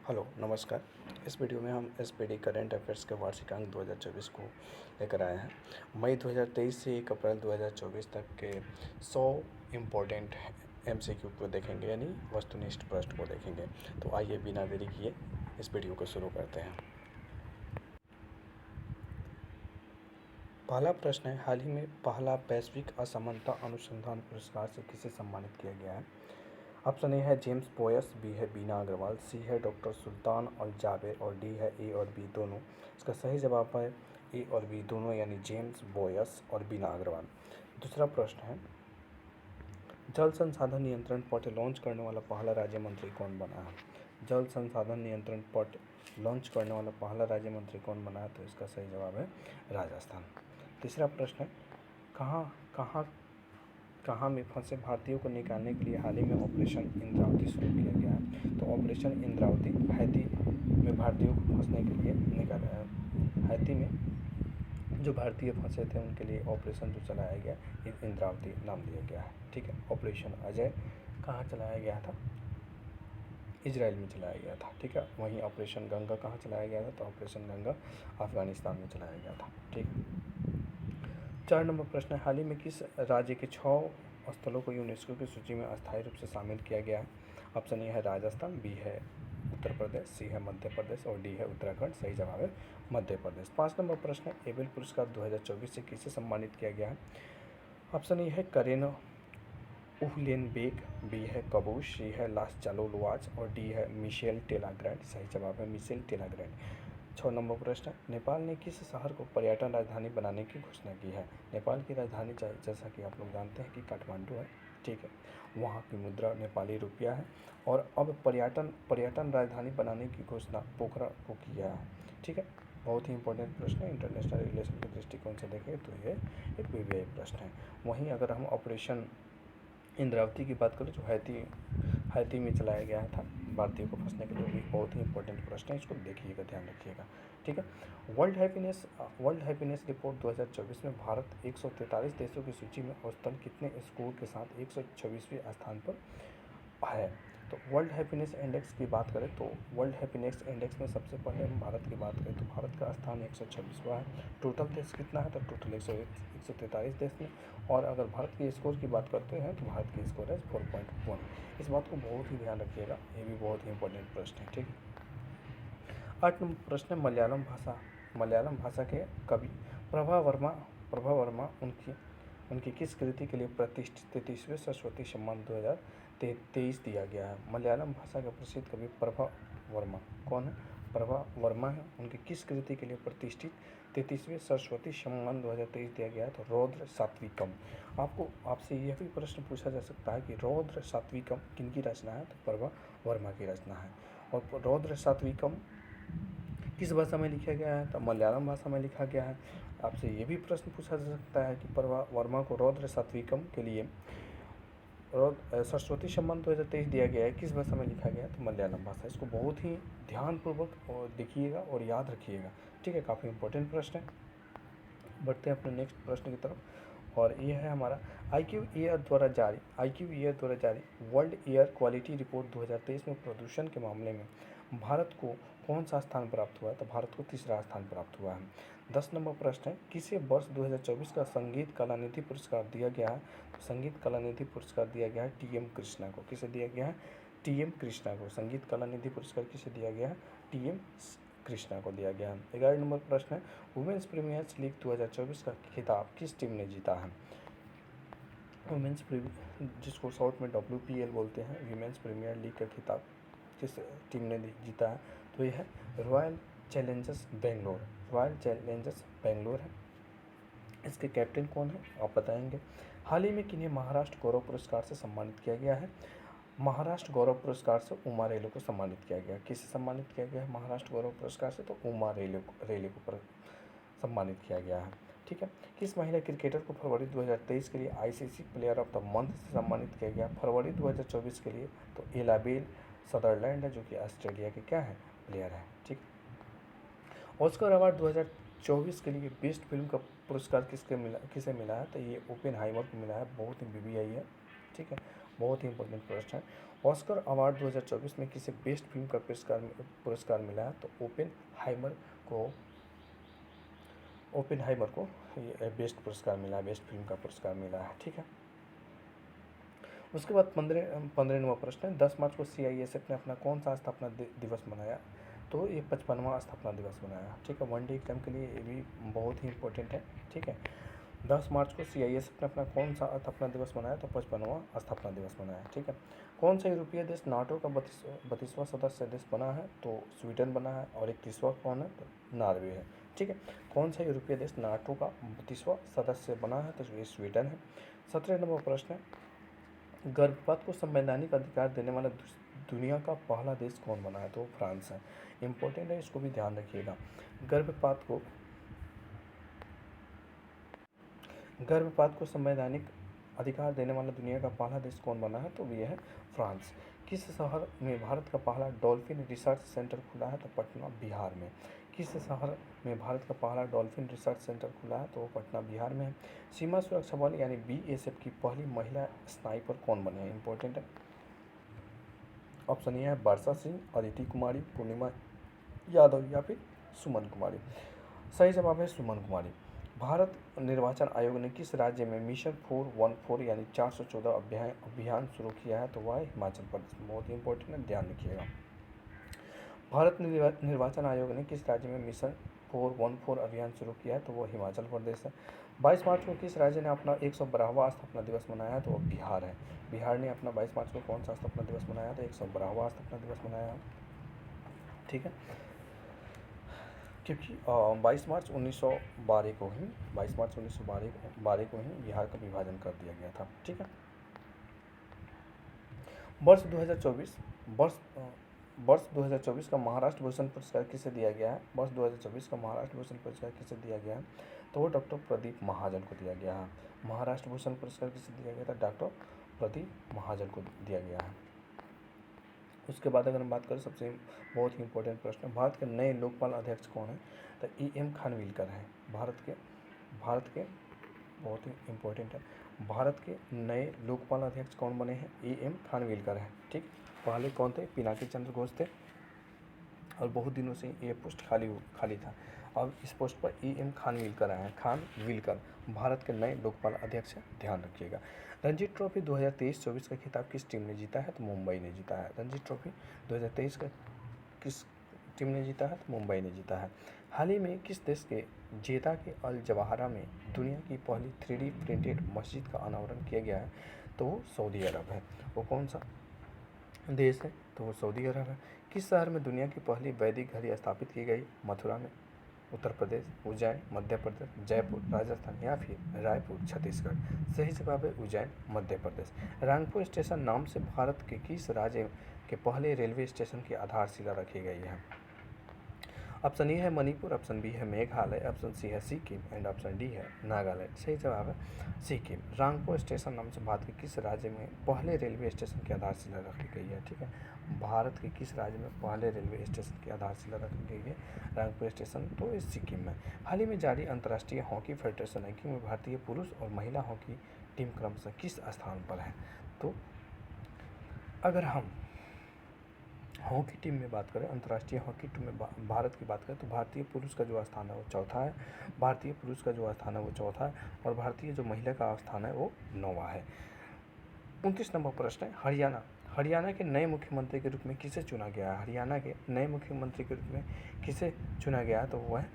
Hello नमस्कार। इस video में हम एसपीडी करंट अफेयर्स के वार्षिक अंक 2024 को लेकर आए हैं। मई 2023 से 1 अप्रैल 2024 तक के 100 इम्पोर्टेंट एमसीक्यू को देखेंगे, यानी वस्तुनिष्ठ प्रश्न को देखेंगे। तो आइए बिना देरी किए इस वीडियो को शुरू करते हैं। पहला प्रश्न है, हाल ही में पहला वैश्विक असमानता अनुसंधान पुरस्कार से किसे सम्मानित किया गया है? ऑप्शन ए है जेम्स बोयस, बी है बीना अग्रवाल, सी है डॉक्टर सुल्तान अल जाबेर और डी है ए और बी दोनों। इसका सही जवाब है ए और बी दोनों, यानी जेम्स बोयस और बीना अग्रवाल। दूसरा प्रश्न है, जल संसाधन नियंत्रण पट लॉन्च करने वाला पहला राज्य मंत्री कौन बना है? जल संसाधन नियंत्रण पट लॉन्च करने वाला पहला राज्य मंत्री कौन बना है? तो इसका सही जवाब है राजस्थान। तीसरा प्रश्न है, कहाँ कहाँ कहाँ में फंसे भारतीयों को निकालने के लिए हाल ही में ऑपरेशन इंद्रावती शुरू किया गया है? तो ऑपरेशन इंद्रावती हैती में भारतीयों को फंसने के लिए निकाला है। हैती में जो भारतीय फंसे थे उनके लिए ऑपरेशन जो चलाया गया इंद्रावती नाम दिया गया है। ठीक है। ऑपरेशन अजय कहाँ चलाया गया था? इजराइल में चलाया गया था। ठीक है। वहीं ऑपरेशन गंगा कहाँ चलाया गया था? तो ऑपरेशन गंगा अफगानिस्तान में चलाया गया था। ठीक है। 4 नंबर प्रश्न है, हाल ही में किस राज्य के 6 स्थलों को यूनेस्को की सूची में अस्थायी रूप से शामिल किया गया है? ऑप्शन ए है राजस्थान, बी है उत्तर प्रदेश, सी है मध्य प्रदेश और डी है उत्तराखंड। सही जवाब है मध्य प्रदेश। 5 नंबर प्रश्न है, एबेल पुरस्कार 2024 से किसे सम्मानित किया गया है? ऑप्शन ए है करेन उहलेनबेक, बी है कबूश, सी है लास चालोलवाज और डी है मिशेल टेलाग्रैंड। सही जवाब है मिशेल टेलाग्रैंड। 6 नंबर प्रश्न, नेपाल ने किस शहर को पर्यटन राजधानी बनाने की घोषणा की है? नेपाल की राजधानी जैसा कि आप लोग जानते हैं कि काठमांडू है। ठीक है। वहाँ की मुद्रा नेपाली रुपया है और अब पर्यटन राजधानी बनाने की घोषणा पोखरा को किया है। ठीक है। बहुत ही इंपॉर्टेंट प्रश्न है, इंटरनेशनल रिलेशन के दृष्टिकोण से देखें तो ये एक वीवीआई प्रश्न है। वहीं अगर हम ऑपरेशन इंद्रावती की बात करें जो हैती में चलाया गया था भारतीयों को फंसने के लिए, भी बहुत ही इंपॉर्टेंट प्रश्न है, इसको देखिएगा, ध्यान रखिएगा। ठीक है। वर्ल्ड हैप्पीनेस रिपोर्ट 2024 में भारत 143 देशों की सूची में औसतन कितने स्कोर के साथ 126वें स्थान पर है? तो वर्ल्ड हैप्पीनेस इंडेक्स की बात करें तो वर्ल्ड हैप्पीनेस इंडेक्स में सबसे पहले हम भारत की बात करें तो भारत का स्थान 126वां है। टोटल देश कितना है? तो टोटल 143 देश में। और अगर भारत की स्कोर की बात करते हैं तो भारत की स्कोर है 4.1। इस बात को बहुत ही ध्यान रखिएगा, ये भी बहुत ही इंपॉर्टेंट प्रश्न है। ठीक है। 8 नंबर प्रश्न है, मलयालम भाषा के कवि प्रभा वर्मा उनकी किस कृति के लिए प्रतिष्ठित 33वें सरस्वती सम्मान 2023 दिया गया है? मलयालम भाषा के प्रसिद्ध कवि प्रभा वर्मा कौन है? प्रभा वर्मा है। उनकी किस कृति के लिए प्रतिष्ठित 33वें सरस्वती सम्मान 2023 दिया गया है? तो रौद्र सात्विकम। आपसे यह भी प्रश्न पूछा जा सकता है कि रौद्र सात्विकम किनकी रचना है? तो प्रभा वर्मा की रचना है। और रौद्र सात्विकम किस भाषा में लिखा गया है? तो मलयालम भाषा में लिखा गया है। आपसे ये भी प्रश्न पूछा जा सकता है कि प्रभा वर्मा को रौद्र सात्विकम के लिए सरस्वती सम्मान 2023 दिया गया है, किस भाषा में लिखा गया है? तो मलयालम भाषा। इसको बहुत ही ध्यानपूर्वक और देखिएगा और याद रखिएगा। ठीक है। काफ़ी इंपॉर्टेंट प्रश्न है। बढ़ते हैं अपने नेक्स्ट प्रश्न की तरफ और ये है हमारा IQ ईयर द्वारा जारी वर्ल्ड एयर क्वालिटी रिपोर्ट 2023 में प्रदूषण के मामले में भारत को कौन सा स्थान प्राप्त हुआ है? तो भारत को तीसरा स्थान प्राप्त हुआ है। 10 नंबर प्रश्न है, किसे वर्ष 2024 का संगीत कलानिधि पुरस्कार दिया गया है? तो संगीत कलानिधि पुरस्कार दिया गया है TM कृष्णा को। किसे दिया गया है? TM कृष्णा को। संगीत कलानिधि पुरस्कार किसे दिया गया है? TM कृष्णा को दिया गया है। 11 नंबर प्रश्न है, वुमेन्स प्रीमियर लीग 2024 का खिताब किस टीम ने जीता है? वुमेन्स जिसको शॉर्ट में WPL बोलते हैं, वुमेन्स प्रीमियर लीग का खिताब किस टीम ने जीता है? तो यह है रॉयल चैलेंजर्स बेंगलोर है। इसके कैप्टन कौन है आप बताएंगे। हाल ही में किन्हें महाराष्ट्र गौरव पुरस्कार से सम्मानित किया गया है? महाराष्ट्र गौरव पुरस्कार से उमा रेलो को सम्मानित किया गया। किससे सम्मानित किया गया है महाराष्ट्र गौरव पुरस्कार से? तो उमा रेलो को सम्मानित किया गया है। ठीक है। किस महिला क्रिकेटर को फरवरी 2023 के लिए ICC player of the month से सम्मानित किया गया फरवरी 2024 के लिए? तो इलाबेल सदरलैंड है, जो कि ऑस्ट्रेलिया के क्या है? प्लेयर है। ठीक। ऑस्कर अवार्ड 2024 के लिए बेस्ट फिल्म का पुरस्कार किसे मिला है? तो ये ओपेनहाइमर को मिला है। बहुत ही BBI है। ठीक है। बहुत ही इंपॉर्टेंट प्रश्न है। ऑस्कर अवार्ड 2024 में किसे बेस्ट फिल्म का पुरस्कार मिला है? तो ओपेनहाइमर को ये बेस्ट पुरस्कार मिला है, बेस्ट फिल्म का पुरस्कार मिला है। ठीक है, उसके बाद 15वां प्रश्न है, 10 मार्च को CISF ने अपना कौन सा स्थापना दिवस मनाया? तो ये 55वां स्थापना दिवस मनाया। ठीक है, वन डे एग्जाम के लिए ये भी बहुत ही इंपॉर्टेंट है। ठीक है, 10 मार्च को CISF ने अपना कौन सा स्थापना दिवस मनाया? तो 55वां स्थापना दिवस मनाया। ठीक है, कौन सा यूरोपीय देश नाटो का 32वां सदस्य देश बना है? तो स्वीडन बना है। और 31वां कौन है? तो नॉर्वे है। ठीक है, कौन सा यूरोपीय देश नाटो का 32वां सदस्य बना है? तो ये स्वीडन है। 17 नंबर प्रश्न है, गर्भपात को संवैधानिक अधिकार देने वाला दुनिया का पहला देश कौन बना है? तो फ्रांस है। इम्पोर्टेंट है, इसको भी ध्यान रखिएगा। गर्भपात को संवैधानिक अधिकार देने वाला दुनिया का पहला देश कौन बना है? तो ये है फ्रांस। किस शहर में भारत का पहला डॉल्फिन रिसर्च सेंटर खुला है? तो पटना, बिहार में। किस शहर में भारत का पहला डॉल्फिन रिसर्च सेंटर खुला है? तो वो पटना, बिहार में है। सीमा सुरक्षा बल यानी BSF की पहली महिला स्नाइपर कौन बनी है? इंपॉर्टेंट है। ऑप्शन ए है वर्षा सिंह, अदिति कुमारी, पूर्णिमा यादव या फिर सुमन कुमारी। सही जवाब है सुमन कुमारी। भारत निर्वाचन आयोग ने किस राज्य में मिशन 414 यानी 414 अभियान शुरू किया है? तो वह है हिमाचल प्रदेश। बहुत ही इंपॉर्टेंट है, ध्यान रखिएगा। भारत निर्वाचन आयोग ने किस राज्य में मिशन 414 अभियान शुरू किया है? तो वो हिमाचल प्रदेश है। 22 मार्च को किस राज्य ने अपना 112वां स्थापना दिवस मनाया है? तो वो बिहार है। बिहार ने अपना 22 मार्च को कौन सा स्थापना दिवस मनाया? तो 112वां स्थापना दिवस मनाया है। ठीक है, क्योंकि 22 मार्च 1912 को ही 22 मार्च 1912 को ही बिहार का विभाजन कर दिया गया था। ठीक है, वर्ष 2024 वर्ष वर्ष 2024 का महाराष्ट्र भूषण पुरस्कार किसे दिया गया है? वर्ष 2024 का महाराष्ट्र भूषण पुरस्कार किसे दिया गया है? तो वो डॉक्टर प्रदीप महाजन को दिया गया है। महाराष्ट्र भूषण पुरस्कार किसे दिया गया था? डॉक्टर प्रदीप महाजन को दिया गया है। उसके बाद अगर हम बात करें, सबसे बहुत ही इंपॉर्टेंट प्रश्न, भारत के नए लोकपाल अध्यक्ष कौन है? तो EM खानविलकर हैं। भारत के बहुत ही इंपॉर्टेंट है, भारत के नए लोकपाल अध्यक्ष कौन बने हैं? EM खानविलकर हैं। ठीक, पहले कौन थे? पिनाकी चंद्र घोष थे, और बहुत दिनों से ये पोस्ट खाली था। अब इस पोस्ट पर EM खानविलकर आए हैं। खानविलकर भारत के नए लोकपाल अध्यक्ष हैं, ध्यान रखिएगा। रणजी ट्रॉफी 2023-24 का खिताब किस टीम ने जीता है? तो मुंबई ने जीता है। रणजी ट्रॉफी 2023 का किस टीम ने जीता है? तो मुंबई ने जीता है। हाल ही में किस देश के जेदा के अल जवाहरा में दुनिया की पहली 3D प्रिंटेड मस्जिद का अनावरण किया गया है? तो वो सऊदी अरब है। वो कौन सा देश है? तो वो सऊदी अरब है। किस शहर में दुनिया की पहली वैदिक घड़ी स्थापित की गई? मथुरा में, उत्तर प्रदेश, उज्जैन, मध्य प्रदेश, जयपुर, राजस्थान या फिर रायपुर, छत्तीसगढ़। सही जवाब है उज्जैन, मध्य प्रदेश। रांगपुर स्टेशन नाम से भारत के किस राज्य के पहले रेलवे स्टेशन की आधारशिला रखी गई है? ऑप्शन ए है मणिपुर, ऑप्शन बी है मेघालय, ऑप्शन सी है सिक्किम एंड ऑप्शन डी है नागालैंड। सही जवाब है सिक्किम। रांगपुर स्टेशन नाम से भारत के किस राज्य में पहले रेलवे स्टेशन की आधारशिला रखी गई है? ठीक है, भारत के किस राज्य में पहले रेलवे स्टेशन की आधारशिला रखी गई है? रांगपुर स्टेशन, तो इस सिक्किम में। हाल ही में जारी अंतर्राष्ट्रीय हॉकी फेडरेशन रैंकिंग में भारतीय पुरुष और महिला हॉकी टीम क्रमशः किस स्थान पर है? तो अगर हम हॉकी टीम में बात करें, अंतर्राष्ट्रीय हॉकी टीम में भारत की बात करें, तो भारतीय पुरुष का जो स्थान है वो चौथा है। भारतीय पुरुष का जो स्थान है वो चौथा है, और भारतीय जो महिला का स्थान है वो 9वां है। 29 नंबर प्रश्न है, हरियाणा के नए मुख्यमंत्री के रूप में किसे चुना गया है? हरियाणा के नए मुख्यमंत्री के रूप में किसे चुना गया है? तो वो है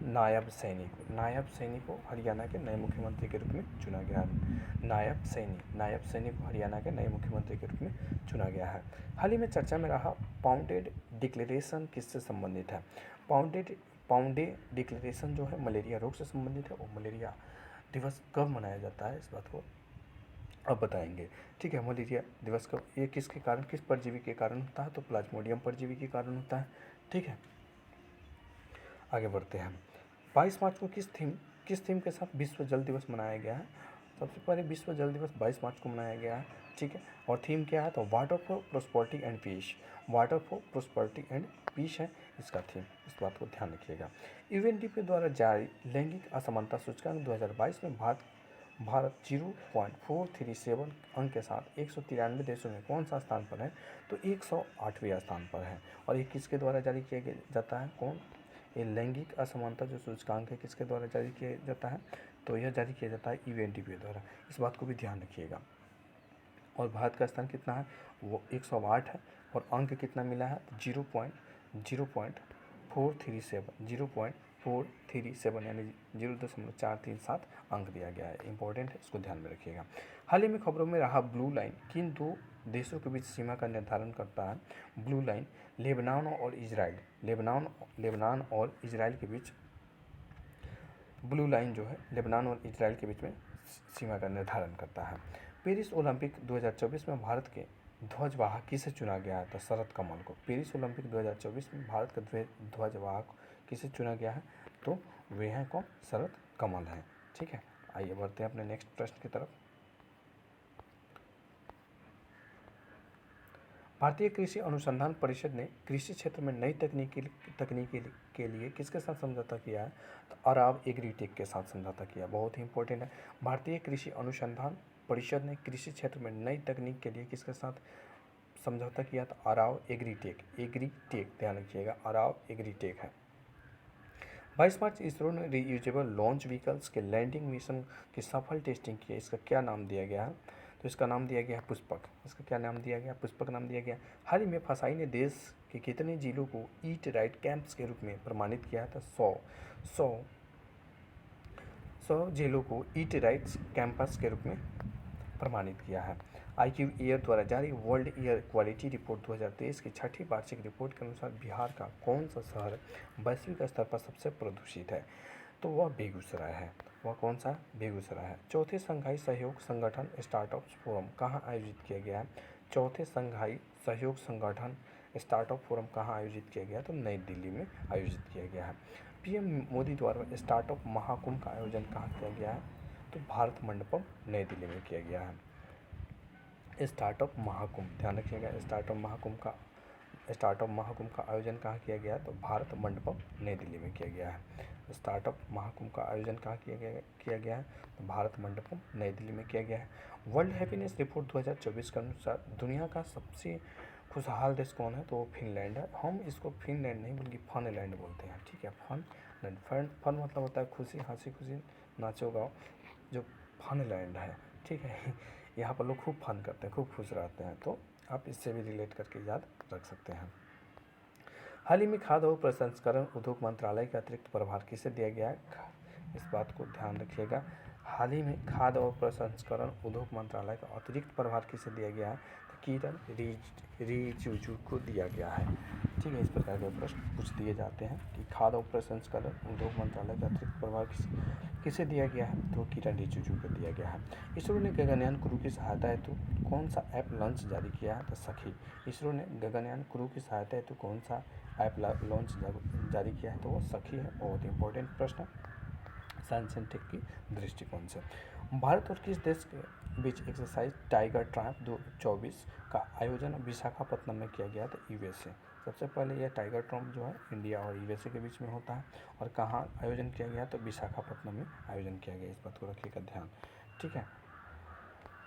नायब सैनी को हरियाणा के नए मुख्यमंत्री के रूप में चुना गया है। नायब सैनी को हरियाणा के नए मुख्यमंत्री के रूप में चुना गया है। हाल ही में चर्चा में रहा पाउंडेड डिक्लेरेशन किससे संबंधित है? पाउंडे डिक्लेरेशन जो है मलेरिया रोग से संबंधित है, और मलेरिया दिवस कब मनाया जाता है, इस बात को अब बताएंगे। ठीक है, मलेरिया दिवस कब, ये किसके कारण, किस परजीवी के कारण होता है? तो प्लाज्मोडियम परजीवी के कारण होता है। ठीक है, आगे बढ़ते हैं। 22 मार्च को किस थीम के साथ विश्व जल दिवस मनाया गया है? सबसे पहले विश्व जल दिवस 22 मार्च को मनाया गया है। ठीक है, और थीम क्या है? तो water for prosperity and peace. Water for prosperity and peace है इसका थीम, इस बात को ध्यान रखिएगा। UNDP द्वारा जारी लैंगिक असमानता सूचकांक 2022 में भारत 0.437 अंक के साथ 193 देशों में कौन सा स्थान पर है? तो 108वें स्थान पर है। और ये किसके द्वारा जारी किया जाता है? कौन? ये लैंगिक असमानता जो सूचकांक है किसके द्वारा जारी किया जाता है? तो यह जारी किया जाता है यूएनडीपी द्वारा। इस बात को भी ध्यान रखिएगा। और भारत का स्थान कितना है? वो 108 है। और अंक कितना मिला है? 0.437 यानी 0.437 अंक दिया गया है। इंपॉर्टेंट है, इसको ध्यान में रखिएगा। हाल ही में खबरों में रहा ब्लू लाइन किन दो देशों के बीच सीमा का निर्धारण करता है? ब्लू लाइन लेबनान और इजराइल, लेबनान और इजराइल के बीच ब्लू लाइन जो है लेबनान और इजराइल के बीच में सीमा का निर्धारण करता है। पेरिस ओलंपिक 2024 में भारत के ध्वजवाहक किसे चुना गया है? तो शरद कमल को। पेरिस ओलंपिक 2024 में भारत का ध्वजवाहक किसे चुना गया है? तो वे हैं कौन? शरद कमल हैं। ठीक है, आइए बढ़ते हैं अपने नेक्स्ट प्रश्न की तरफ। भारतीय कृषि अनुसंधान परिषद ने कृषि क्षेत्र में नई तकनीकी के लिए किसके साथ समझौता किया है? तो अराव एग्रीटेक के साथ समझौता किया। बहुत ही इंपॉर्टेंट है। भारतीय कृषि अनुसंधान परिषद ने कृषि क्षेत्र में नई तकनीक के लिए किसके साथ समझौता किया? तो अराव एग्रीटेक ध्यान रखिएगा, अराव एग्रीटेक है। 22 मार्च इसरो ने रीयूजेबल लॉन्च व्हीकल्स के लैंडिंग मिशन की सफल टेस्टिंग की। इसका क्या नाम दिया गया है? तो इसका नाम दिया गया है पुष्पक। इसका क्या नाम दिया गया? पुष्पक नाम दिया गया। हाल ही में फसाई ने देश के कितने जिलों को ईट राइट कैंप्स के रूप में प्रमाणित किया था? 100 जिलों को ईट राइट्स कैंपस के रूप में प्रमाणित किया है। IQ एयर द्वारा जारी वर्ल्ड एयर क्वालिटी रिपोर्ट 2023 की छठी वार्षिक रिपोर्ट के अनुसार बिहार का कौन सा शहर वैश्विक स्तर पर सबसे प्रदूषित है? तो वह बेगूसराय है। वह कौन सा? बेगूसराय है। चौथे संघाई सहयोग संगठन स्टार्टअप फोरम कहाँ आयोजित किया गया है? चौथे संघाई सहयोग संगठन स्टार्टअप फोरम कहाँ आयोजित किया गया? तो नई दिल्ली में आयोजित किया गया है। PM मोदी द्वारा स्टार्टअप महाकुंभ का आयोजन कहाँ किया गया है? तो भारत मंडपम नई दिल्ली में किया गया है। स्टार्टअप महाकुंभ ध्यान रखिएगा, स्टार्टअप महाकुंभ का आयोजन कहाँ किया गया? तो भारत मंडपम नई दिल्ली में किया गया है। स्टार्टअप महाकुंभ का आयोजन कहाँ किया गया है? तो भारत मंडपम नई दिल्ली में किया गया है। वर्ल्ड हैप्पीनेस रिपोर्ट 2024 के अनुसार दुनिया का सबसे खुशहाल देश कौन है? तो वो फिनलैंड है। हम इसको फिनलैंड नहीं बल्कि फनलैंड बोलते हैं। ठीक है, फन मतलब होता है खुशी, हंसी खुशी नाचो गाओ, जो फनलैंड है। ठीक है, यहाँ पर लोग खूब फन करते हैं, खूब खुश रहते हैं। तो आप इससे भी रिलेट करके याद रख सकते हैं। हाल ही में खाद्य और प्रसंस्करण उद्योग मंत्रालय का अतिरिक्त प्रभार किसे दिया गया है? इस बात को ध्यान रखिएगा। हाल ही में खाद्य और प्रसंस्करण उद्योग मंत्रालय का अतिरिक्त प्रभार किसे दिया गया है? तो किरण रिजिजू को दिया गया है। ठीक है, इस प्रकार के प्रश्न पूछ दिए जाते हैं कि खाद्य और प्रसंस्करण उद्योग मंत्रालय का अतिरिक्त प्रभार किसे दिया गया है? तो किरण रिजिजू को दिया गया है। इसरो ने गगनयान क्रू की सहायता हेतु कौन सा ऐप लॉन्च जारी किया है? तो सखी। इसरो ने गगनयान क्रू की सहायता हेतु कौन सा ऐप लॉन्च जारी किया है? तो वो सखी है। बहुत इंपॉर्टेंट प्रश्न है साइंस एंड टेक की दृष्टिकोण से। भारत और किस देश के बीच एक्सरसाइज टाइगर ट्रायम्फ 2024 का आयोजन विशाखापत्तनम में किया गया? तो USA। सबसे पहले यह टाइगर ट्रायम्फ जो है इंडिया और USA के बीच में होता है। और कहाँ आयोजन किया गया? तो विशाखापत्तनम में आयोजन किया गया। इस बात को रखिएगा ध्यान। ठीक है,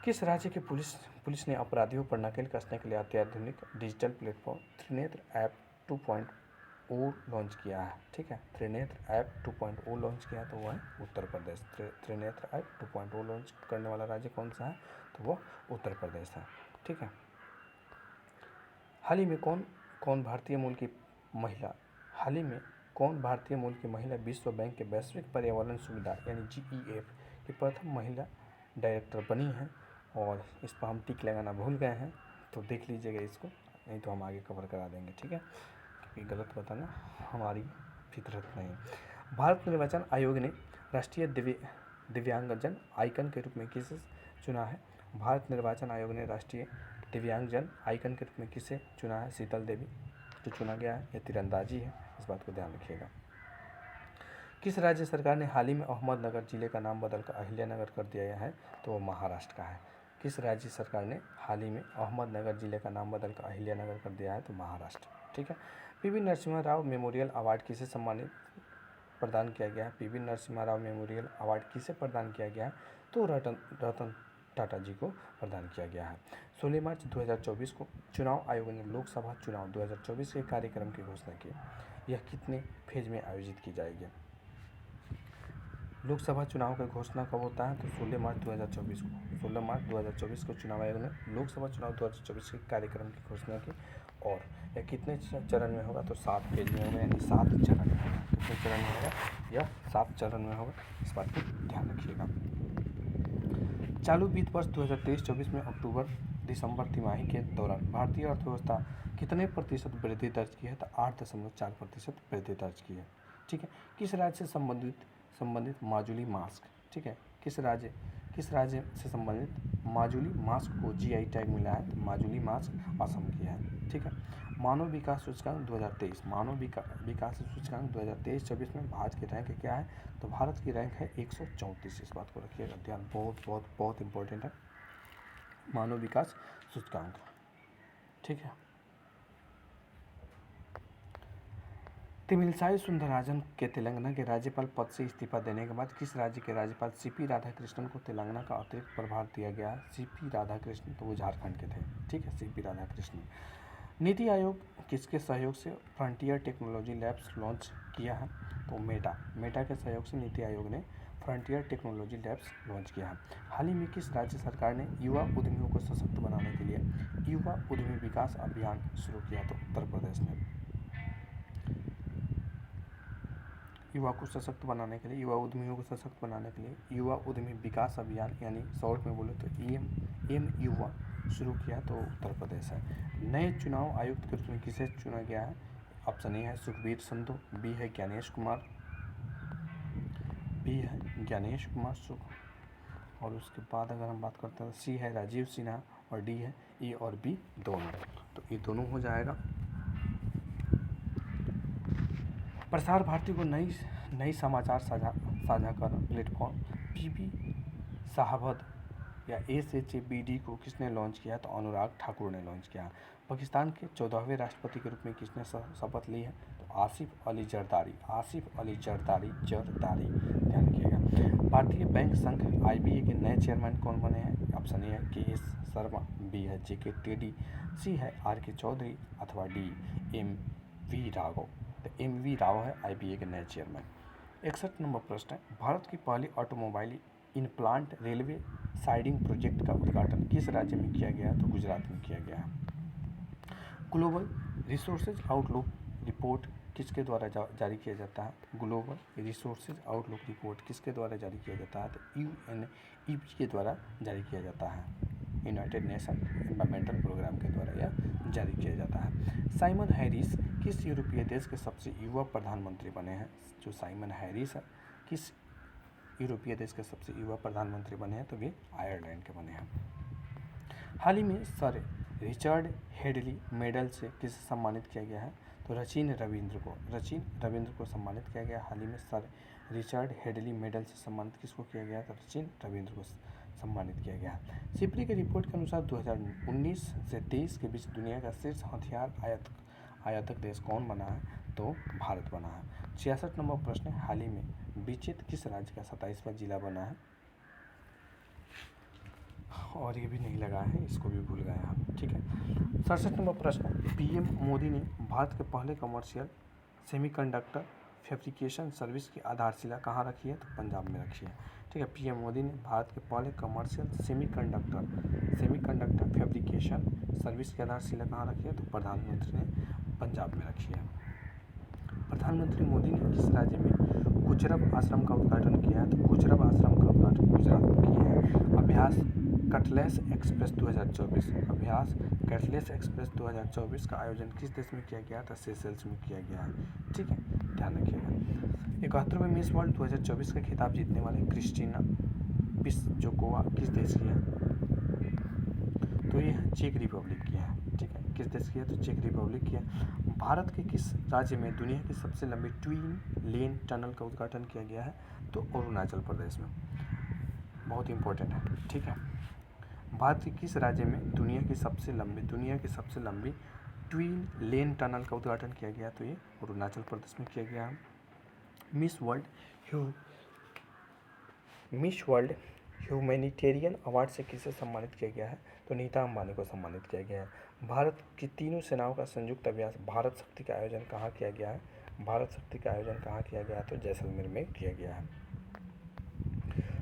किस राज्य की पुलिस ने अपराधियों पर नकेल कसने के लिए अत्याधुनिक digital platform Trinetra app 2.0 launch किया है? ठीक है, त्रिनेत्र ऐप 2.0 लॉन्च किया तो वह है उत्तर प्रदेश। त्रिनेत्र ऐप 2.0 लॉन्च करने वाला राज्य कौन सा है? तो वह उत्तर प्रदेश है। ठीक है, हाल ही में कौन भारतीय मूल की महिला विश्व बैंक के वैश्विक पर्यावरण सुविधा यानी GEF की प्रथम महिला डायरेक्टर बनी है? और इस पर हम टिक लगाना भूल गए हैं, तो देख लीजिएगा इसको, नहीं तो हम आगे कवर करा देंगे। ठीक है, क्योंकि गलत बताना हमारी फितरत नहीं। भारत निर्वाचन आयोग ने राष्ट्रीय दिव्यांगजन आइकन के रूप में किसे चुना है? भारत निर्वाचन आयोग ने राष्ट्रीय दिव्यांगजन आइकन के रूप में किसे चुना है? शीतल देवी जो चुना गया है। यह तीरंदाजी है, इस बात को ध्यान रखिएगा। किस राज्य सरकार ने हाल ही में अहमदनगर जिले का नाम बदलकर अहिल्यानगर कर दिया है? तो वो महाराष्ट्र का है। किस राज्य सरकार ने हाल ही में अहमदनगर जिले का नाम बदलकर अहिल्यानगर कर दिया है? तो महाराष्ट्र। ठीक है, PV Narasimha Rao memorial award किसे प्रदान किया गया है? PV Narasimha Rao memorial award किसे प्रदान किया गया है? तो रतन रतन टाटा जी को प्रदान किया गया है। 16 मार्च 2024 को चुनाव आयोग ने लोकसभा चुनाव 2024 के कार्यक्रम की घोषणा की। यह कितने फेज में आयोजित की जाएगी? लोकसभा चुनाव की घोषणा कब होता है? तो 16 मार्च 2024 को। 16 मार्च 2024 को चुनाव आयोग ने लोकसभा चुनाव 2024 के कार्यक्रम की घोषणा की। और यह कितने चरण में होगा? तो 7 फेज में होगा, यानी 7 चरण में होगा। कितने चरण में होगा? यह 7 चरण में होगा, इस बात को ध्यान रखिएगा। चालू वित्त वर्ष 2023-24 में अक्टूबर दिसंबर तिमाही के दौरान भारतीय अर्थव्यवस्था कितने प्रतिशत वृद्धि दर्ज की है? तो 8.4% वृद्धि दर्ज की है। ठीक है। किस राज्य से संबंधित माजुली मास्क, ठीक है, किस राज्य से संबंधित माजुली मास्क को जीआई टैग मिला है? तो माजुली मास्क असम की है। ठीक है। मानव विकास सूचकांक 2023, मानव विकास सूचकांक 2023-24 में भारत की रैंक क्या है? तो भारत की रैंक है 134। इस बात को रखिएगा ध्यान, बहुत इंपॉर्टेंट है मानव विकास सूचकांक। ठीक है। तमिलसाई सुंदरराजन के तेलंगाना के राज्यपाल पद से इस्तीफा देने के बाद किस राज्य के राज्यपाल सीपी राधाकृष्णन को तेलंगाना का अतिरिक्त प्रभार दिया गया? सीपी राधाकृष्णन, तो वो झारखंड के थे। ठीक है, सीपी राधाकृष्णन। नीति आयोग किसके सहयोग से फ्रंटियर टेक्नोलॉजी लैब्स लॉन्च किया है? तो मेटा के सहयोग से नीति आयोग ने फ्रंटियर टेक्नोलॉजी लैब्स लॉन्च किया है। हाल ही में किस राज्य सरकार ने युवा उद्यमियों को सशक्त बनाने के लिए युवा उद्यमी विकास अभियान शुरू किया? तो उत्तर प्रदेश ने। युवा को सशक्त बनाने के लिए, युवा उद्यमियों को सशक्त बनाने के लिए युवा उद्यमी विकास अभियान, यानी शॉर्ट में बोले तो एम युवा शुरू किया, तो उत्तर प्रदेश है। नए चुनाव आयुक्त के रूप में किसे चुना गया है? ऑप्शन ए है सुखबीर संधू, बी है ज्ञानेश कुमार सुख, और उसके बाद अगर हम बात करते हैं सी है राजीव सिन्हा, और डी है ए और बी दोनों, तो ये दोनों हो जाएगा। प्रसार भारती को नई समाचार साझाकरण प्लेटफॉर्म पीबी साहबद या SHABD को किसने लॉन्च किया? तो अनुराग ठाकुर ने लॉन्च किया। पाकिस्तान के 14वें राष्ट्रपति के रूप में किसने शपथ ली है? तो आसिफ अली जरदारी, जरदारी, ध्यान रखिएगा। भारतीय बैंक संघ IBA के नए चेयरमैन कौन बने हैं? ऑप्शन ए है KS शर्मा, बी है JK टेडी, सी है RK चौधरी, अथवा डी MV राघव। तो MV राव है IBA के नए चेयरमैन। 61 नंबर प्रश्न है, भारत की पहली automobile in plant railway siding project का उद्घाटन किस राज्य में किया गया? तो गुजरात में किया गया है। ग्लोबल रिसोर्सेज आउटलुक रिपोर्ट किसके द्वारा जारी किया जाता है? ग्लोबल रिसोर्सेज आउटलुक रिपोर्ट किसके द्वारा जारी किया जाता है? तो UNEP के द्वारा जारी किया जाता है। यूनाइटेड नेशन एनवायरमेंटल प्रोग्राम के द्वारा यह जारी किया जाता है। साइमन हैरिस किस यूरोपीय देश के सबसे युवा प्रधानमंत्री बने हैं? जो साइमन हैरिस है, किस यूरोपीय देश के सबसे युवा प्रधानमंत्री बने हैं? तो वे आयरलैंड के बने हैं। हाल ही में सर रिचर्ड हेडली मेडल से किसे सम्मानित किया गया है? तो रचिन रविंद्र को सम्मानित किया गया। हाल ही में सर रिचर्ड हेडली मेडल से सम्मानित किसको किया गया? तो रचिन रविंद्र को सम्मानित किया गया। सिप्री की रिपोर्ट के अनुसार 2019 से 23 के बीच दुनिया का शीर्ष हथियार आयातक देश कौन बना है? तो भारत बना है। 66 नंबर प्रश्न है, हाल ही में बीचित किस राज्य का 27वां जिला बना है? और ये भी नहीं लगा है, इसको भी भूल गए हम। ठीक है। 67 नंबर प्रश्न, PM मोदी ने भारत के पहले कमर्शियल सेमीकंडक्टर फैब्रिकेशन सर्विस की आधारशिला कहाँ रखी है? तो पंजाब में रखी है। ठीक है। PM मोदी ने भारत के पहले कमर्शियल सेमीकंडक्टर फैब्रिकेशन सर्विस की आधारशिला कहाँ रखी है? तो प्रधानमंत्री ने पंजाब में रखी है। प्रधानमंत्री मोदी ने किस राज्य में कुचरब आश्रम का उद्घाटन किया है? तो कुचरब आश्रम का उद्घाटन गुजरात में किया है। अभ्यास कटलेस एक्सप्रेस 2024 का आयोजन किस देश में किया गया था? सेशेल्स में किया गया है। ठीक है, ध्यान रखिएगा। 71वें मिस वर्ल्ड 2024 का खिताब जीतने वाले क्रिस्टीना पिसजोकोवा किस देश की है? तो ये चेक रिपब्लिक की है। ठीक है, किस देश की है? तो चेक रिपब्लिक की है। भारत के किस राज्य में दुनिया की सबसे लंबी ट्विन लेन टनल का उद्घाटन किया गया है? तो अरुणाचल प्रदेश में। बहुत इंपॉर्टेंट है। ठीक है, भारत के किस राज्य में दुनिया की सबसे लंबी ट्विन लेन टनल का उद्घाटन किया गया? तो ये अरुणाचल प्रदेश में किया गया है। मिस वर्ल्ड ह्यूमैनिटेरियन अवार्ड से किसे सम्मानित किया गया है? तो नीता अंबानी को सम्मानित किया गया है। भारत की तीनों सेनाओं का संयुक्त अभ्यास भारत शक्ति का आयोजन कहाँ किया गया है? भारत शक्ति का आयोजन कहाँ किया गया है? तो जैसलमेर में किया गया है।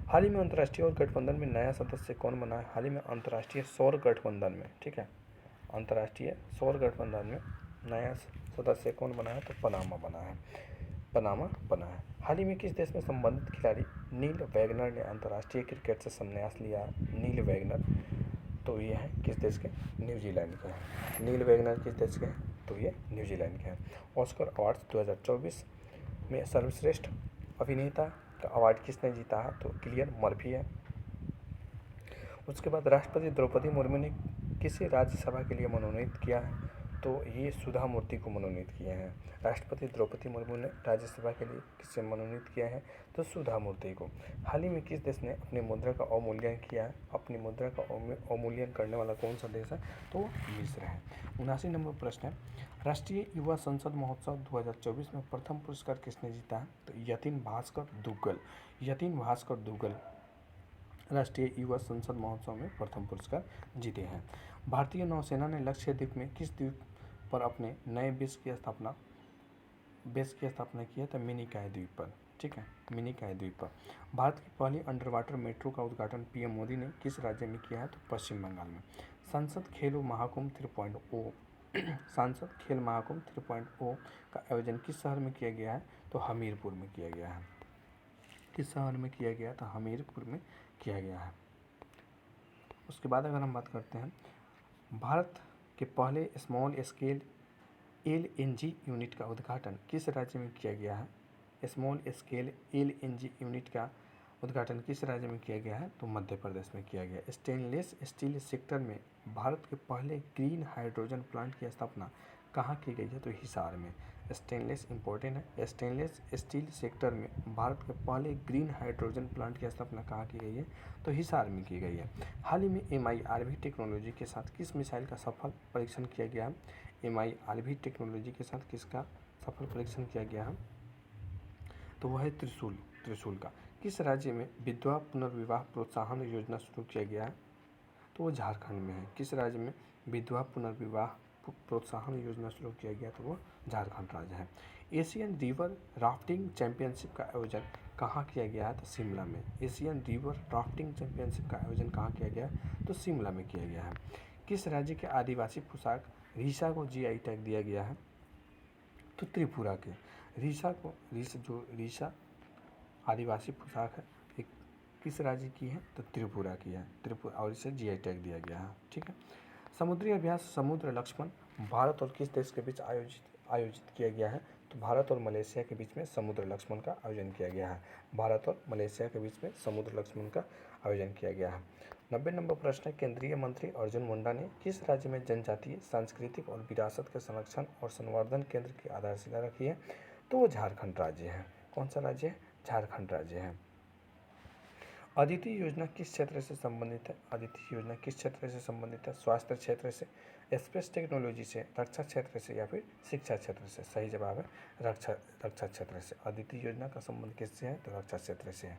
हाल ही में अंतर्राष्ट्रीय और गठबंधन में नया सदस्य कौन बना है? हाल ही में अंतर्राष्ट्रीय सौर गठबंधन में, ठीक है, अंतर्राष्ट्रीय सौर गठबंधन में नया सदस्य कौन बना है? तो पनामा बना है, पनामा बना है। हाल ही में किस देश में संबंधित खिलाड़ी नील वैगनर ने अंतर्राष्ट्रीय क्रिकेट से संन्यास लिया? नील वैगनर, तो ये है किस देश के? न्यूजीलैंड के हैं। नील वैगनर किस देश के हैं? तो ये न्यूजीलैंड के हैं। ऑस्कर अवार्ड्स 2024 में सर्वश्रेष्ठ अभिनेता का अवार्ड किसने जीता है? तो किलियन मर्फी है। उसके बाद राष्ट्रपति द्रौपदी मुर्मू ने किसे राज्यसभा के लिए मनोनीत किया है? तो ये सुधा मूर्ति को मनोनीत किए हैं। राष्ट्रपति द्रौपदी मुर्मू ने राज्यसभा के लिए किसे मनोनीत किया है? तो सुधा मूर्ति को। हाल ही में किस देश ने अपनी मुद्रा का अवमूल्यन किया है? अपनी मुद्रा का अवमूल्यन करने वाला कौन सा देश है? तो मिस्र है। 79 नंबर प्रश्न है, राष्ट्रीय युवा संसद महोत्सव 2024 में प्रथम पुरस्कार किसने जीता है? तो यतिन भास्कर दुग्गल, यतिन भास्कर दुग्गल राष्ट्रीय युवा संसद महोत्सव में प्रथम पुरस्कार जीते हैं। भारतीय नौसेना ने लक्षद्वीप में किस द्वीप पर अपने नए बेस की स्थापना की है? तो मिनिकॉय द्वीप पर, ठीक है, मिनिकॉय द्वीप पर। भारत की पहली अंडर वाटर मेट्रो का उद्घाटन पीएम मोदी ने किस राज्य में किया है? तो पश्चिम बंगाल में। संसद खेल महाकुंभ 3.0 सांसद खेल महाकुंभ 3.0 का आयोजन किस शहर में किया गया है? तो हमीरपुर में किया गया है। किस शहर में किया गया? तो हमीरपुर में किया गया है। उसके बाद अगर हम बात करते हैं, भारत के पहले स्मॉल स्केल एलएनजी यूनिट का उद्घाटन किस राज्य में किया गया है? स्मॉल स्केल एलएनजी यूनिट का उद्घाटन किस राज्य में किया गया है? तो मध्य प्रदेश में किया गया। स्टेनलेस स्टील सेक्टर में भारत के पहले ग्रीन हाइड्रोजन प्लांट की स्थापना कहाँ की गई है? तो हिसार में। स्टेनलेस इंपॉर्टेंट है। स्टेनलेस स्टील सेक्टर में भारत के पहले ग्रीन हाइड्रोजन प्लांट की स्थापना कहाँ की गई है? तो हिसार में की गई है। हाल ही में MIRV टेक्नोलॉजी के साथ किस मिसाइल का सफल परीक्षण किया गया है? MIRV टेक्नोलॉजी के साथ किसका सफल परीक्षण किया गया है? तो वह है त्रिशूल का। किस राज्य में विधवा पुनर्विवाह प्रोत्साहन योजना शुरू किया गया है? तो वो झारखंड में है। किस राज्य में विधवा पुनर्विवाह प्रोत्साहन योजना शुरू किया गया? तो वो झारखंड राज्य है। एशियन रिवर राफ्टिंग चैंपियनशिप का आयोजन कहाँ किया गया है? तो शिमला में। एशियन रिवर राफ्टिंग चैंपियनशिप का आयोजन कहाँ किया गया है? तो शिमला में किया गया है। किस राज्य के आदिवासी पोशाक रीशा को GI टैग दिया गया है? तो त्रिपुरा के। रीशा आदिवासी पोशाक है, एक किस राज्य की है? तो त्रिपुरा की है। त्रिपुरा, और इसे GI टैग दिया गया है, ठीक है। समुद्री अभ्यास समुद्र लक्ष्मण भारत और किस देश के बीच आयोजित किया गया है? तो भारत और मलेशिया के बीच में समुद्र लक्ष्मण का आयोजन किया गया है। भारत और मलेशिया के बीच में समुद्र लक्ष्मण का आयोजन किया गया है। 90 नंबर प्रश्न है, केंद्रीय मंत्री अर्जुन मुंडा ने किस राज्य में जनजातीय सांस्कृतिक और विरासत के संरक्षण और संवर्धन केंद्र की आधारशिला रखी है? तो वो झारखंड राज्य है। कौन सा राज्य है? झारखंड राज्य है। अदिति योजना किस क्षेत्र से संबंधित है? अदिति योजना किस क्षेत्र से संबंधित है? स्वास्थ्य क्षेत्र से, स्पेस टेक्नोलॉजी से, रक्षा क्षेत्र से, या फिर शिक्षा क्षेत्र से? सही जवाब है रक्षा क्षेत्र से। अदिति योजना का संबंध किससे है? तो रक्षा क्षेत्र से है।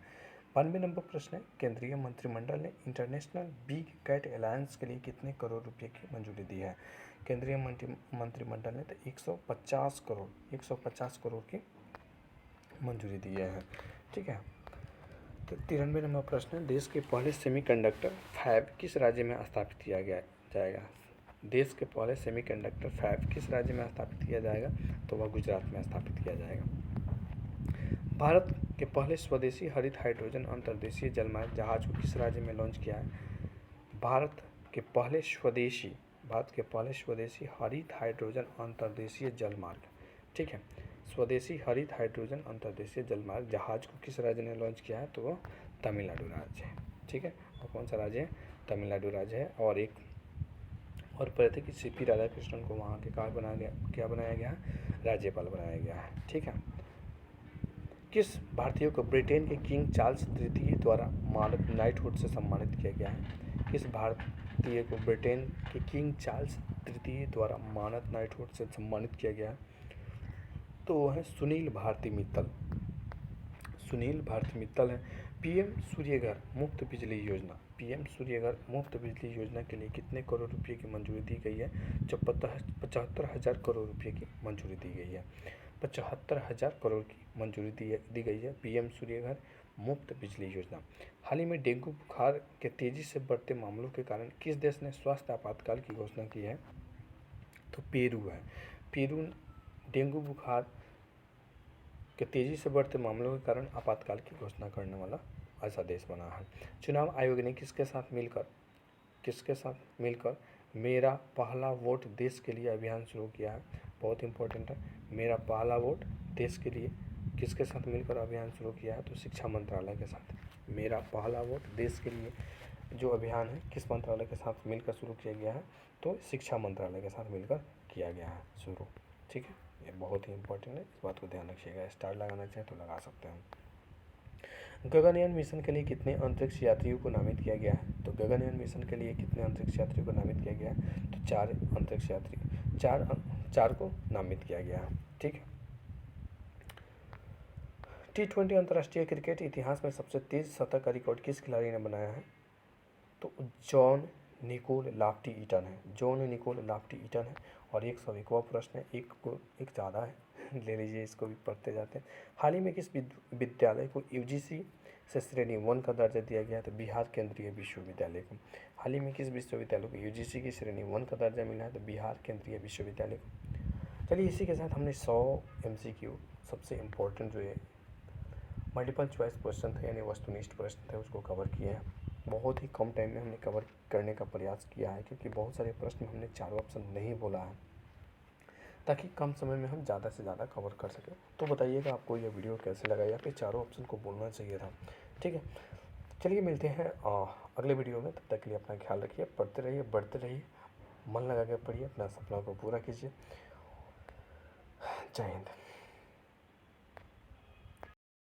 92 नंबर प्रश्न है, केंद्रीय मंत्रिमंडल ने इंटरनेशनल बिग कैट अलायंस के लिए कितने करोड़ रुपए की मंजूरी दी है? केंद्रीय मंत्रिमंडल ने तो 150 करोड़ की मंजूरी दी है, ठीक है। तो 93 नंबर प्रश्न है, देश के पहले सेमीकंडक्टर फैब किस राज्य में स्थापित किया जाएगा? देश के पहले सेमीकंडक्टर फैब किस राज्य में स्थापित किया जाएगा? तो वह गुजरात में स्थापित किया जाएगा। भारत के पहले स्वदेशी हरित हाइड्रोजन अंतर्देशीय जलमार्ग जहाज को किस राज्य में लॉन्च किया है? भारत के पहले स्वदेशी हरित हाइड्रोजन अंतर्देशीय जलमार्ग, ठीक है, स्वदेशी हरित हाइड्रोजन अंतर्देशीय जलमार्ग जहाज को किस राज्य ने लॉन्च किया है? तो वो तमिलनाडु राज्य है, ठीक है। और कौन सा राज्य है? तमिलनाडु राज्य है। और एक और पढ़ते कि CP राधाकृष्णन को वहाँ के क्या बनाया गया है? राज्यपाल बनाया गया है, ठीक है। किस भारतीय को ब्रिटेन के किंग चार्ल्स तृतीय द्वारा मानद नाइटहुड से सम्मानित किया गया है? किस भारतीय को ब्रिटेन के किंग चार्ल्स तृतीय द्वारा मानद नाइटहुड से सम्मानित किया गया है? तो वो है सुनील भारती मित्तल। सुनील भारती मित्तल है पीएम सूर्यघर मुफ्त बिजली योजना, पीएम सूर्यघर मुफ्त बिजली योजना के लिए कितने करोड़ रुपए की मंजूरी दी गई है? जो 75,000 करोड़ रुपए की मंजूरी दी गई है। 75,000 करोड़ की मंजूरी दी गई है पीएम सूर्यघर मुफ्त बिजली योजना। हाल ही में डेंगू बुखार के तेजी से बढ़ते मामलों के कारण किस देश ने स्वास्थ्य आपातकाल की घोषणा की है? तो पेरू है। पेरू डेंगू बुखार के तेजी से बढ़ते मामलों के कारण आपातकाल की घोषणा करने वाला ऐसा देश बना है। चुनाव आयोग ने किसके साथ मिलकर मेरा पहला वोट देश के लिए अभियान शुरू किया है? बहुत इंपॉर्टेंट है। मेरा पहला वोट देश के लिए किसके साथ मिलकर अभियान शुरू किया है? तो शिक्षा मंत्रालय के साथ। मेरा पहला वोट देश के लिए जो अभियान है किस मंत्रालय के साथ मिलकर शुरू किया गया है? तो शिक्षा मंत्रालय के साथ मिलकर किया गया है शुरू। ठीक है, ये बहुत ही इंपॉर्टेंट है, इस बात को ध्यान रखिएगा। स्टार लगाना चाहे तो लगा सकते हैं। गगनयान मिशन के लिए कितने अंतरिक्ष यात्रियों को नामित किया गया है? तो गगनयान मिशन के लिए कितने अंतरिक्ष यात्रियों को नामित किया गया है? तो 4 अंतरिक्ष यात्री, चार को नामित किया गया है। ठीक है। T20 अंतर्राष्ट्रीय क्रिकेट इतिहास में सबसे तेज शतक का रिकॉर्ड किस खिलाड़ी ने बनाया है? तो जॉन निकोल लाफ्टी ईटन है। जॉन निकोल लाफ्टी ईटन है। और 101वां प्रश्न है, एक ज़्यादा है ले लीजिए, इसको भी पढ़ते जाते हैं। हाल ही में किस विद्यालय को यूजीसी से श्रेणी 1 का दर्जा दिया गया? तो बिहार केंद्रीय विश्वविद्यालय को। हाल ही में किस विश्वविद्यालय को यूजीसी की श्रेणी 1 का दर्जा मिला है? तो बिहार केंद्रीय विश्वविद्यालय को। चलिए, इसी के साथ हमने 100 MCQ सबसे इम्पोर्टेंट जो है मल्टीपल चॉइस क्वेश्चन थे यानी वस्तुनिष्ठ प्रश्न थे उसको कवर किए हैं। बहुत ही कम टाइम में हमने कवर करने का प्रयास किया है, क्योंकि बहुत सारे प्रश्न हमने चारों ऑप्शन नहीं बोला है, ताकि कम समय में हम ज़्यादा से ज़्यादा कवर कर सकें। तो बताइएगा आपको यह वीडियो कैसे लगा, या फिर चारों ऑप्शन को बोलना चाहिए था। ठीक है, चलिए मिलते हैं अगले वीडियो में। तब तक के लिए अपना ख्याल रखिए, पढ़ते रहिए, बढ़ते रहिए, मन लगा के पढ़िए, अपना सपना को पूरा कीजिए। जय हिंद।